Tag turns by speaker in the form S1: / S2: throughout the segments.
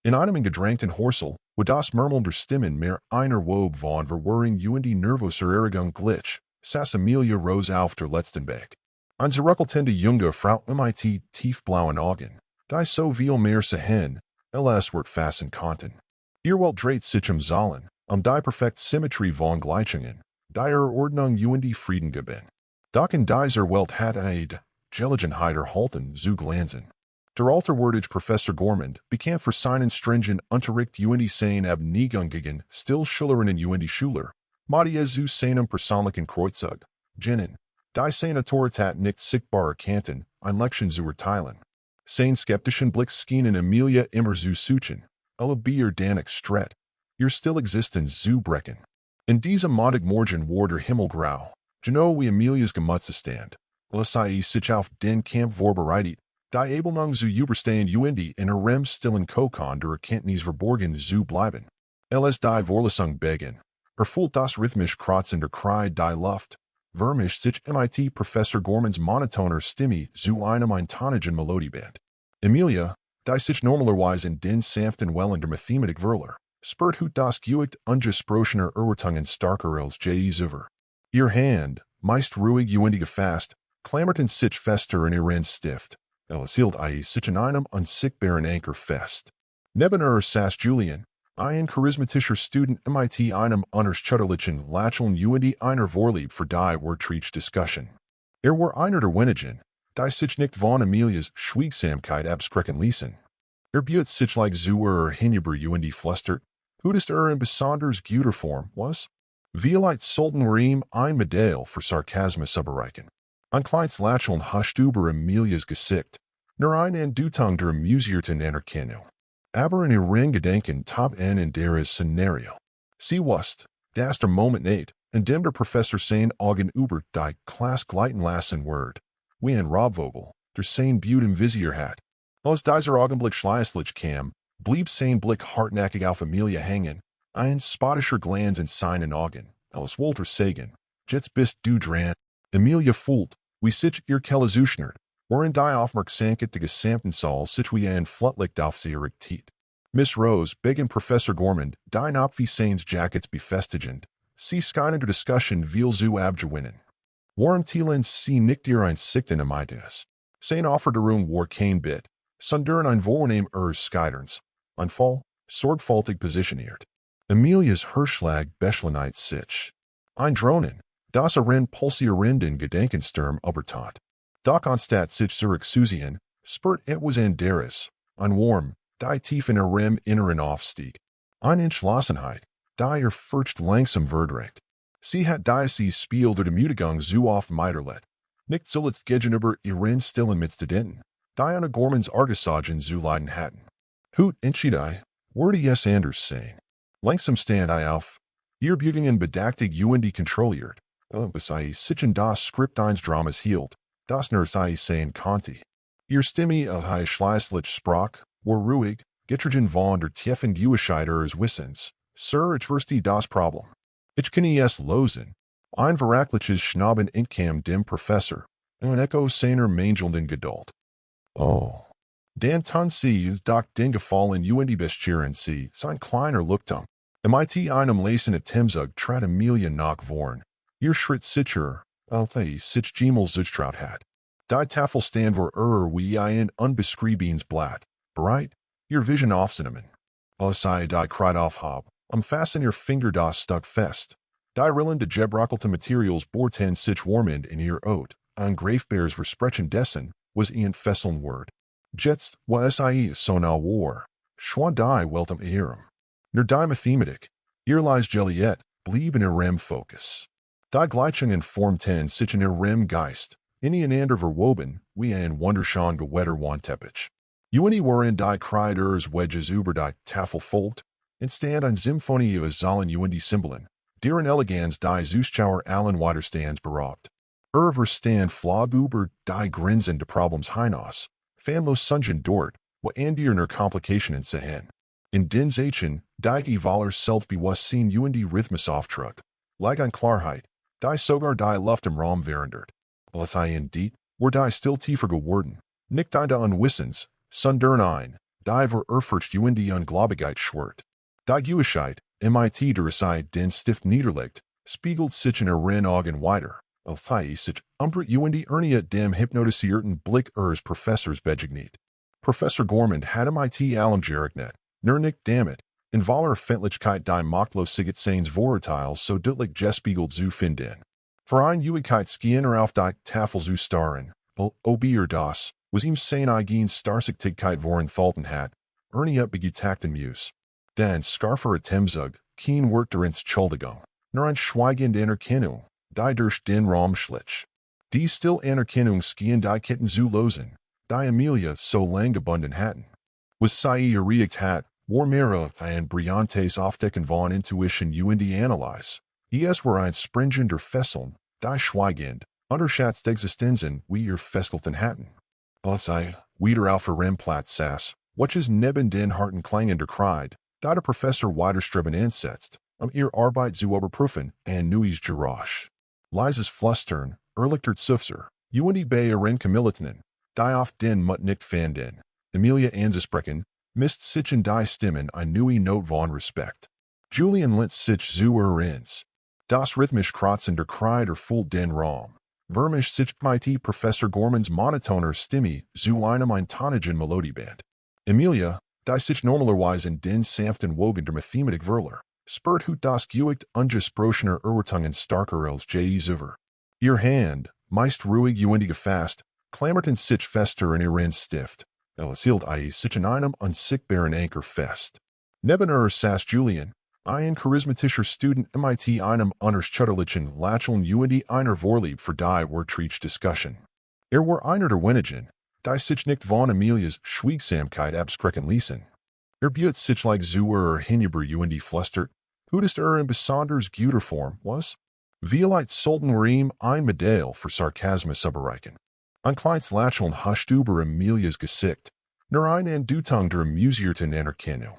S1: In einem gedrängten Horsel, wo das Murmeln der Stimmen mehr einer Wobe von Verwirrung und die nervöser Erregung glich, saß Amelia Rose auf der letzten Weg. Ein zurückeltende junge Frau mit tiefblauen Augen, die so viel mehr sehen, als wird fassen konnten. Ihr wollt dreht sich Zahlen, die perfekt Symmetrie von Gleichungen, die Ordnung und die Frieden geben. Doch in dieser Welt hat Gelegenheit erhalten zu glanzen. Der alterwürdige Professor Gormand, bekannt für seinen stringent Unterricht und seine Abneigung still Schülerinnen und Schüler, Matthias zu seinem persönlichen Kreuzzug, Jennen, die seine Autorität nicht sichtbar erkannten, ein Lektion zu erteilen. Sein skeptischen Blick schienen Amelia immer zu suchen, alle Bier danig stret, ihr still Existenz zu brechen. In diesem Montagmorgen war der Himmel grau, genau wie Amelias Gemütszustand, als sich auf den Kampf vorbereitet, die Abelnung zu überstehen und in ihrem stillen Kokon der Erkenntnis verborgen zu bleiben. Als die Vorlesung begann, erfüllt das rhythmisch kreuzende Cry die Luft, vermischt sich mit Professor Gormands monotoner Stimme zu einem eintonigen Melodieband. Amelia, die sich normalerweise in den sanften Wellen der Mathematik verler, spürt hut das Gewicht ungesprochener Erwartungen starker als je zuvor. Ihr Hand, meist ruhig und gefasst, klammerten sich fester in ihren Stift, als hielt sich in einem unsichtbaren Anker fest. Neben saß Julian, ein charismatischer Student mit einem unerschütterlichen Lächeln und einer Vorlieb für die Wortreich-Diskussion. War einer der wenigen, die sich nicht von Amelias Schweigsamkeit abschrecken ließen. Beut sich like zu hinüber und flüstert, hutest in besonders guter Form was? Vielleicht sollten wir ihm ein Medaille für Sarkasmus überreichen. Ein kleines Lächeln huscht über Amelias Gesicht, nur eine Andutung der amusierten Anerkennung. Aber in ihren Gedenken top in deres Szenario. Sie wusste, dass der Moment nicht, in dem der Professor sein Augen über die Klasse gleiten lassen wird, wie ein Robvogel, der sein Beaut im Visier hat. Als dieser Augenblick schließlich kam, blieb sein Blick hartnäckig auf Amelia hängen, ein spottischer Glanz in seinen Augen, als Walter sagen, jetzt bist du dran. Amelia fühlt, wie sich ihr Kelle zuschnert, worin die Aufmerksamkeit der gesamten Saal sich wie ein Flutlicht auf sie richtet. Miss Rose, begann Professor Gormand, die Opfi seines Jackets befestigend, sie scheinen der Diskussion viel zu abgewinnen. Warum teilen sie nicht ihr Einsichten am Ideas? Sein Offerderung war kein Bit, sondern ein Vornehm Scheiterns, ein Fall, sorgfältig positioniert. Amelias Hirschlag beschleunigt sich. Ein Drohnen, das pulsierenden Gedankensturm übertat. Doch anstatt sich zurückzuziehen, spürt etwas anderes, ein Warm, die tief in ihrem Inneren aufstieg. Eine Entschlossenheit, die ihr Furcht langsam verdreht. Sie hat die Spiel der Demütigung zu oft miterlet, nicht zuletzt gegenüber ihren stillen Mitstudenten, die eine Gormans Argesagen zu leiden hatten. Hut entschied würde es anders sein. Langsam stand auf, ihr Bewegungen bedachtig und kontrolliert, bis sich in das Skript eines Dramas hielt, das nur sein konnte. Ihr Stimme schließlich sprach, war ruhig, getragen von der tiefen Gewissheit ihres Wissens. Sir, ich verstehe das Problem. Ich kann es lösen. Ein verachliches Schnauben entkam dem Professor, ein Echo seiner mangelnden Geduld. Oh. Dan tun sie doch den Gefallen und bestieren sie, sein kleiner Luktum. Mit einem Lesen Atemzug trat Amelia nach vorn. Ihr Schritt sicher, sich Gemel zutraut hat. Die Tafel stand vor wie ein unbeschriebenes Blatt, bereit, ihr Vision aufzunehmen. Als die cried auf hab, umfassen ihr Finger das stuck fest. Die rillende gebrauchte Materials bohrten sich warmend in ihr Oat, ein Greifbeers Versprechen dessen, was ein fesseln Wort. Jetzt, was so now war, schwan die weltem ihrem. Nur die Mathematik, ihr Lies Joliet, blieb in ihrem Fokus. Die Gleichungen formten sich in ihrem Geist, ineinander verwoben, wie ein wunderschön gewetter Wandteppich. Waren die cried Wedges über die Tafel folgt, entstand eine Symphonie aus Zahlen und Symbolen, deren Eleganz die Zuschauer allen Widerstands beraubt. Verstand flog über die Grenzen des Problems hinaus, fanlos sungen dort, wo andierner Komplikationen sehen. In den Zachen, die Waller Selbstbewusstsein und Rhythmus auftrug, lag an Klarheit, die sogar die Luft im Raum verandert. Als indeed, war die still tiefer geworden, nicht die Unwissens, sondern ein, die ver erfurcht die Unglaublichkeit schwert. Die Gewissheit, MIT der Reside den Stift niederlegt, spiegelt sich in Ihren Augen weiter, als sich umbrit die Ernie dem hypnotisierten Blick Professors begegnet. Professor Gormand hat MIT allem gerechnet, nur nicht damit, in voller Fentlichkeit die Machtlosigkeit seines Vorurteils so deutlich gespiegelt zu finden. Für Ewigkeit skien auf die Tafel zu starren, obier das, was ihm seine eigene Starrsichtigkeit vorenthalten hat, Ernie begutachten muss. Dann scarfer Temzug, keen workte ins Entschuldigung, nur ein schweigende Anerkennung, die durch den Raum schlich. Die still Anerkennung skien die Ketten zu losen, die Amelia so lang gebunden hatten. Was sie erregt hat, war mehr ein brillantes Aufdecken von Intuition die Analyse. Es war ein springender Fesseln, die schweigend, unterschätzt Existenzen wie ihr Festelten hatten. Als wieder auf ihrem Platz saß, welches neben den harten klangender Kreid, da der Professor weiterstreben ansetzt, ihr Arbeit zu überprüfen, ein neues Geräusch. Leises Flüstern, erlichtert Sufser, die bei ihren Kamillitinnen, die auf den Mut nicht fanden. Amelia anzusprechen, misst sich in die Stimmen ein neue Note von Respekt. Julian lent sich zu ins. Das rhythmisch kratzender Kreid erfüllt den Raum. Vermisch sich mit Professor Gormands monotoner Stimme zu einem eintonigen Melodieband. Amelia, die sich normalerweise in den sanften Wogen der Mathematik verler, spürt hut das Gewicht ungesprochener Urtungen starker als über. Ihr Hand, meist ruhig gefasst, klammerten sich fester in ihren Stift. Es hielt sich in einem unsichtbaren Anker fest. Neben saß Julian, ein charismatischer Student mit einem unerschütterlichen Lächeln einer Vorlieb für die Wortreich-Diskussion. War einer der wenigen, die sich nicht von Amelias Schweigsamkeit abschrecken ließen. Beut sich like zu hinüber die flüstert, hutest in besonders guter Form was? Vielleicht sollten wir ihm ein Medaille für Sarkasmus überreichen. Ein kleines Lächeln huscht über Amelias Gesicht, nur ein Andutung der amusierten Anerkennung.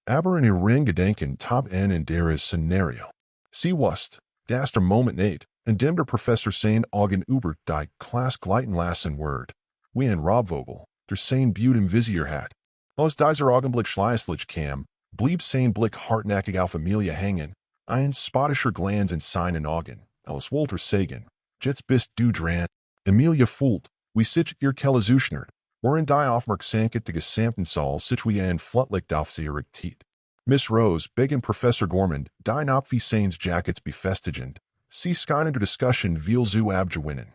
S1: Aber in ihren Gedanken top in deres Szenario. Sie wusste, dass der Moment nicht, in dem der Professor sein Augen über die Klasse gleiten lassen wird, wie ein Robvogel, der sein Beaut im Visier hat. Als dieser Augenblick schließlich kam, blieb sein Blick hartnäckig auf Amelia hängen, ein spottischer Glanz in seinen Augen, als Walter sagen, jetzt bist du dran. Amelia fühlt, wie sich ihr Kelle zuschnert, worin die Aufmerksamkeit des gesamten Saals sich wie ein Flutlicht auf sie richtet. Miss Rose, begann Professor Gormand, die Napfi seines Jackets befestigend, sie scheinen der Diskussion viel zu abgewinnen.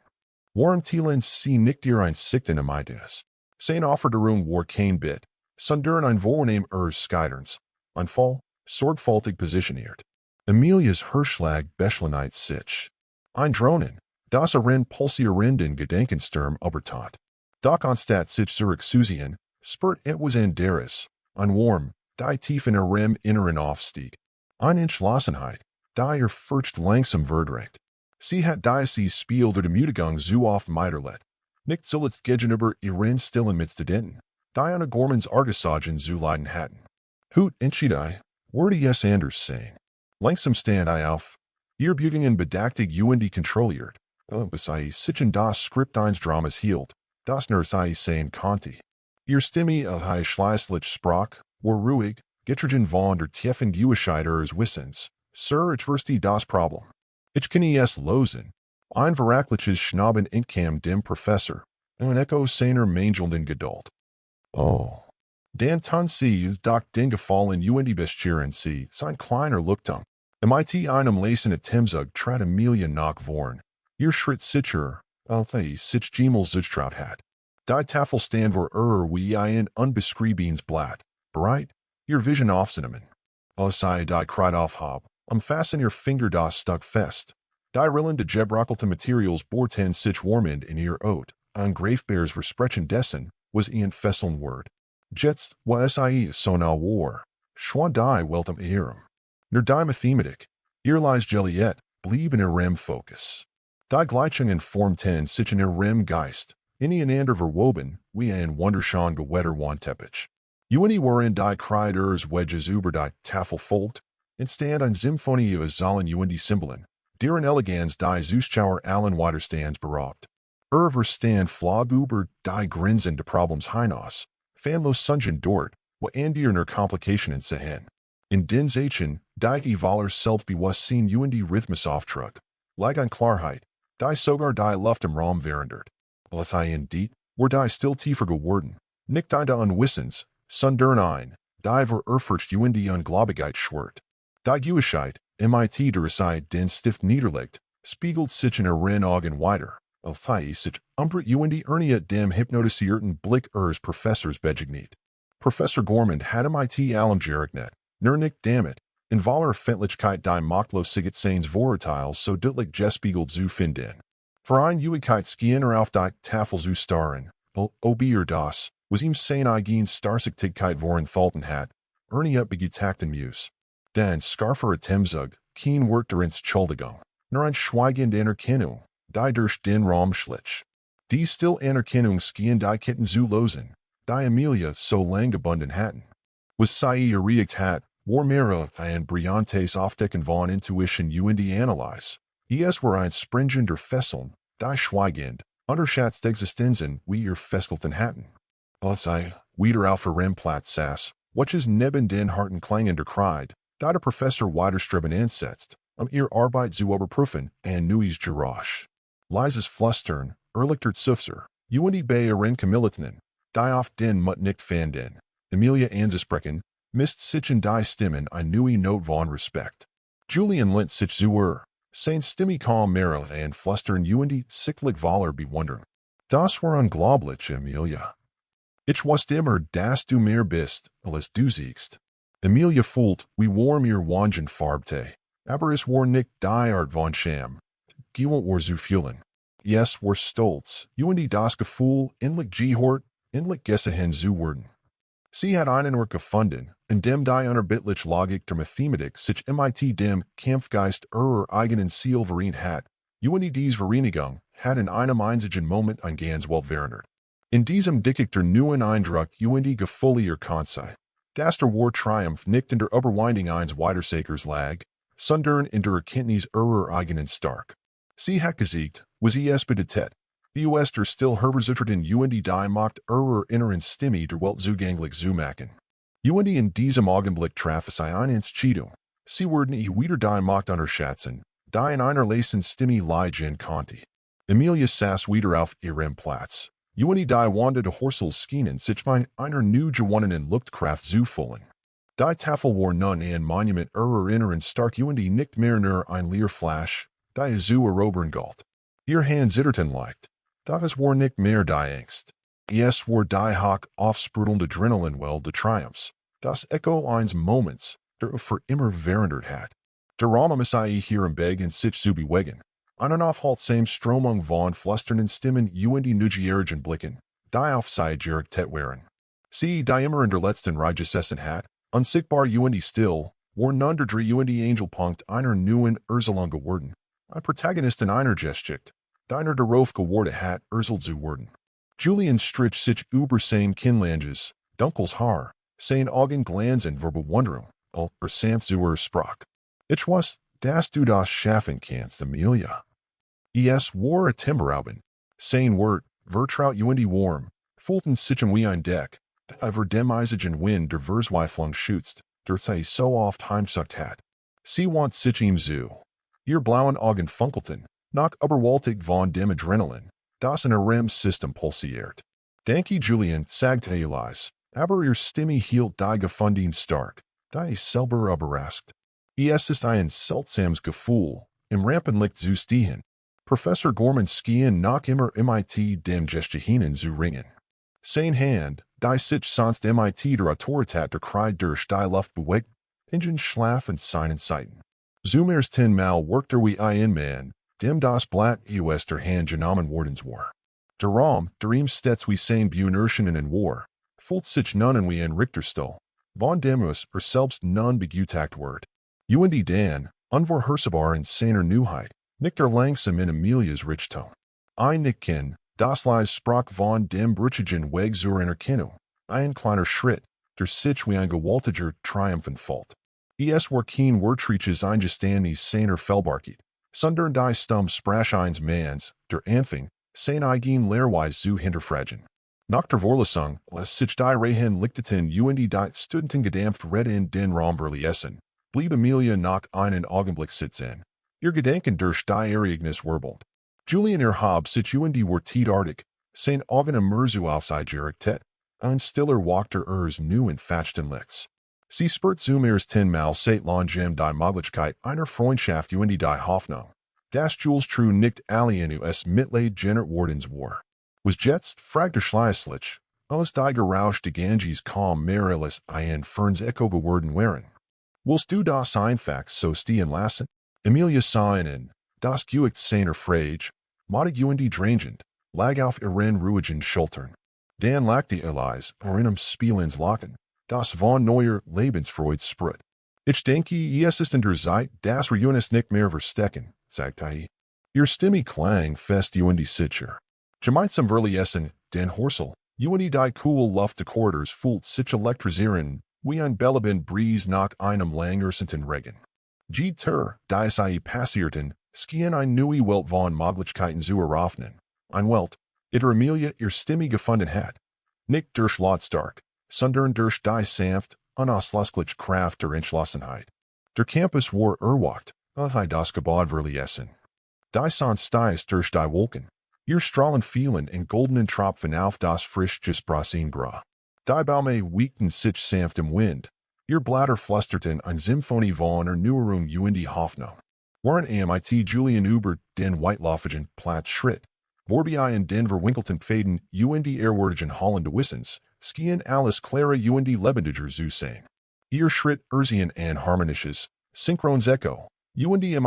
S1: Warum teilen sie nicht ihr Einsichten am Ideas? Sein offerte Room war kein Bit, sondern ein Vornehm Scheiterns, ein Fall, sorgfältig positioniert. Amelias Hirschlag beschleunigt sich. Ein Drohnen, das pulsierenden Gedankensturm übertat. Doch anstatt sich zurückzuziehen, spürt etwas anderes, ein Warm, die tief in ihrem Inneren aufstieg. Eine Entschlossenheit, die ihr Furcht langsam verdrängt. Sie hat die Spiel der Demütigen zu oft meiterlet. Nicht zuletzt gegenüber ihren stillen Mitstudenten, die eine Gormans Argesagen zu leiden hatten. Hut entschied würde es anders sein. Langsam stand auf, ihr Bugingen bedachtig kontrolliert, bis sich in das Skript eines Dramas hielt, das nur sein konnte. Ihr Stimme schließlich sprach, war ruhig, getrigen von der tiefen Gewissheit ihres Wissens. Sir, ich verstehe das Problem. Ich kann es lösen. Ein verachliches Schnauben entkam dem Professor, ein Echo seiner mangelnden Geduld. Oh. Dan tun sie doch den Gefallen bescheren sie, sein kleiner Leuchtturm. Mit einem Lesen Temzug trat Amelia nach vorn. Ihr Schritt sicher, sich Gemmel zutraut hat. Die Tafel stand vor wie ein unbeschriebenes Blatt, bereit, ihr Vision aufzunehmen. Als die Kreid aufhab, umfassen ihr Finger das stuck fest. Die rillende gebrauchelte Materials bohrten sich warmend in ihr Oat, ein greifbares Versprechen dessen, was ein fesseln Wort. Jetzt, was so now war, schwa die weltem ihrem. Nur die Mathematik, ihr Lies Joliet, blieb in ihrem Fokus. Die Gleichungen formten sich in ihrem Geist, ineinander verwoben, wie ein wunderschön gewetter Wandteppich. Waren die Kreid Wedges über die Tafel folgt, entstand eine Symphonie aus Zahlen Symbolen, deren Eleganz die Zuschauer allen Widerstands beraubt. Verstand flog über die grinsende Problems hinaus, fanlos sungen dort, wat andierner complicationen sehen. In den Zachen, die voller selbstbewusstsein und Rhythmusauftrag, lag an Klarheit, die sogar die Luft im Raum verandert. In diet, war die still tiefer geworden, nicht die Unwissens, sondern ein, die verurfurcht und die Ungläubigkeit schwört. Die Gewissheit, mit der Zeit den Stift niederlegt, spiegelt sich in ihren Augen weiter, sich umbret und Ernie dem hypnotisierten Blick Professors begegnet. Professor Gormand hat allem gerechnet, nur nicht damit, in voller Fendlichkeit die Machtlosigkeit seines Vorurteils so deutlich gespiegelt zu finden. Vereinigkeit skiener auf die Tafel zu starren, obier das, was ihm seine eigene Starrsichtigkeit vorenthalten hat, Ernie begutachten muss. Denn scharfer Atemzug, kein Wort der Entschuldigung, nur ein schweigende Anerkennung, die durch den Raum schlich. Die still Anerkennung skien die Ketten zu losen, die Amelia so lang gebunden hatten. Was sie erregt hat, war mehr ein brillantes Aufdecken von Intuition und die Analyse. Es war ein springender Fesseln, die schweigend, unterschätzt Existenzen wie ihr Festelten hatten. Als wieder auf ihrem Platz saß, welches neben den harten klangender Kreid, da der Professor weiterstreben ansetzt, ihr Arbeit zu überprüfen, und neues Geräusch. Leises Flüstern, erlichtert Sufser, und die bei ihren Kamillitenen, die auf den Mut nicht fanden. Emilia anzusprechen, misst sich in die Stimmen ein neue Not von Respekt. Julian lehnt sich zu sein Stimme kaum mehr und flüstern und die sichtlich voller Bewunderung. Das war unglaublich, Emilia. Ich wusste immer, dass du mehr bist, als du siegst. Emilia fühlt, wie warm ihr Wangen farbte, aber es war nicht die Art von Scham. Gewollt war zu fühlen. Es war Stolz, und die das Gefühl, endlich gehört, endlich gesehen zu werden. Sie hat einen Ort gefunden, in dem die unerbittliche Logik der Mathematik sich mit dem Kampfgeist ihrer eigenen Ziel vereint hat, und diese Vereinigung hat in einem einzigen Moment ein ganz Welt verändert. In diesem Dickicht der neuen Eindruck und die Gefühle ihr Kanzei, dass der War Triumph nicht in der Überwindung eines Weitersakers lag, sondern in der Erkenntnis ihrer eigenen Stark. Sie hat gesiegt, was es bedeutet, die US der still herbezittert und die Macht ihrer inneren Stimme der Welt zugänglich zu machen. Und in diesem Augenblick traf es eine Entscheidung. Sie werden wieder die Macht unterschätzen, die in einer leisen Stimme liegen konnte. Emilia saß wieder auf ihrem Platz. Und die Wanda de Horsel schienen sich mit einer neu gewonnenen Luftkraft zu füllen. Die Tafel war nun ein Monument ihrer inneren Stark und nicht mehr nur ein Leerflash, die zu erobern galt. Ihr Hand zitterten leicht. Das war nicht mehr die Angst. Es war die hoch aufsprudelnde Adrenalinwelle des Triumphs, das Echo eines Moments, der für immer verändert hat. Der Raum hier im Begen sich zu bewegen. Einen aufhaltsamen Strömung von flüsternden Stimmen und die neugierigen Blicken, die auf sie gerichtet waren. Sie, die immer in der letzten Reihe gesessen hat, unsichtbar und still, war nun der und die Angelpunkt einer neuen Erzählung geworden. Ein Protagonist in einer Geschichte, deiner darauf geworden hat, erzählt zu werden. Julian strich sich über sein Kinnlanges, dunkles Haar, sein Augen glanzend vor Bewunderung, sanft zu sprach. Ich weiß, dass du das schaffen kannst, Emilia. Es war a Timberauben, sein Wort, vertraut und die warm, fühlten sich wie ein Deck, über dem eisigen Wind der Verzweiflung schützt, der sie so oft heimsucht hat. Sie want sich ihm zu. Ihr blauen Augen funkelten, noch überwältigt von dem Adrenalin, das in ihrem System pulsiert. Danke Julian, sagte Elias, aber ihr Stimme hielt die Gefundin stark, die selber überrascht. Es ist ein seltsames Gefühl, im Rampenlicht zu stehen. Professor Gorman skien noch immer mit dem Geschichten zu ringen. Sein Hand, die sich sonst mit der Autorität der Kreid durch die Luft bewegt, hingen schlaff und seinen Seiten. Zumers 10 Mal workte wie ein Mann, dem das Blatt US der Hand genommen worden war. Der Raum, der ihm stets wie sein Beunirschen in war, fühlt sich nun wie ein Richterstuhl, von dem selbst nun begutacht wird. Und die dann, unvorhersehbar in seiner Neuheit, nicht langsam in Emilias Richtung. Ein Nicken, das leise sprach von dem brüchigen Weg zur Anerkennung, ein kleiner Schritt, der sich wie ein gewaltiger Triumph entfaltet. Es war kein Wortreiches Eingestehnis seiner Fellbarkeit, sondern die stumm Sprach eines Manns, der Anfang, sein eigen Lehrweise zu hinterfragen. Nach der Vorlesung, sich die Rehen lichteten und die Studenten gedämpft redden den Raum verließen, blieb Amelia nach einen Augenblick sitzen. Ihr Gedanken durch die Ereignis wirbelt. Julian ihr Hab sich und die Wortitartig, sein Augen immer so auf sie gerichtet, ein stiller walkter nu entfachten Licks. Sie spürt zum ersten Mal seit langem die Möglichkeit einer Freundschaft und die Hoffnung, dass Jules true nicht alien us Mitleid genert wardens war. Was jetzt, fragt der Schleißlich, alles die gerauschte Ganges kaum mehr als ein Ferns Echo geworden wären. Willst du das einfach so stehen lassen? Emilia seinen, das Guicht seiner Frage, Madig und die Drangend, lag auf ihren ruhigen Schultern. Dan lachte Elias, einem Spielens Lachen, das von neuer Lebensfreude sprüht. Ich denke, es ist in der Zeit, dass wir uns nicht mehr verstecken, sagte er. Ihr Stimme klang fest und die sicher. Gemeinsam verließen, den Horsel, und die cool Luft des Quarters fühlt sich elektrisieren, wie ein belebend Breeze nach einem langsamten Regen. Die sie passierten, skien ein neue Welt von Möglichkeiten zu eröffnen. Ein Welt, in der Amelia ihr Stimme gefunden hat. Nicht durch Lautstark, sondern durch die sanft, unausschließliche Kraft der Entschlossenheit. Der Campus war erwacht, auf das Gebäude verließen. Die sonst durch die Wolken. Ihr Strahlen fielen in goldenen Tropfen auf das frisch gesprossene Gras. Die Bäume wiegten sich sanft im Wind. Ihr Blätter flüsterten eine Symphonie von Erneuerung und die Hoffnung. Waren mit Julian über den weitläufigen Platz schritt, Borbei in den verwinkelten Pfaden und die ehrwürdigen Hollande Wissens, skien alles Clara und die lebendiger zu sein. Ihr Schritt ersehen ein harmonisches, synchrones Echo. Und die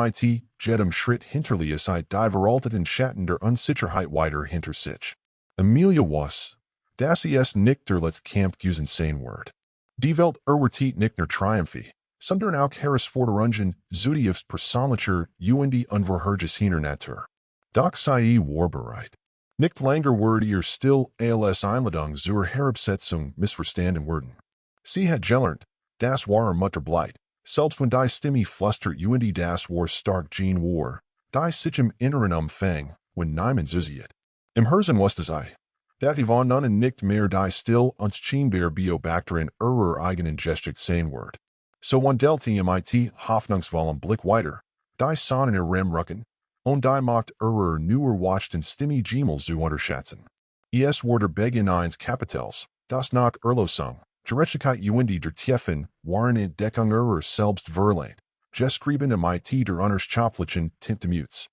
S1: jedem Schritt hinterließ die veralteten Schatten der Unsicherheit weiter hinter sich. Amelia was, dass es nicht der Letztkampf sein wird. Die Welt erwartet nicht nur Triumphe, sondern auch herausforderungen zu die persönlicher und die unvorhergesehener Natur. Doch sei war bereit. Nicht länger wird ihr still als Einladung zur Herabsetzung missverstanden werden. Sie hat gelernt, das war Mutterbleit. Selbst wenn die Stimme flüstert und die das war stark gene war, die sich im Inneren umfang, wenn niemand zusieht. Im Herzen wusste sie, dass die von nun nicht mehr die still unscheinbar Beobachterin ihrer eigenen Gestik sein wird. So wandelte hoffnungsvollen Blick weiter, die Sonne in ihrem Rücken, und die Macht ihrer nur watchten Stimme Gemmel zu unterschätzen. Es war der Beginn eines Kapitels, das nach Erlösung, Gerechtigkeit und die der Tiefen waren Entdeckung ihrer selbst verleiht, geschrieben der Unerschafflichen Tintemüts.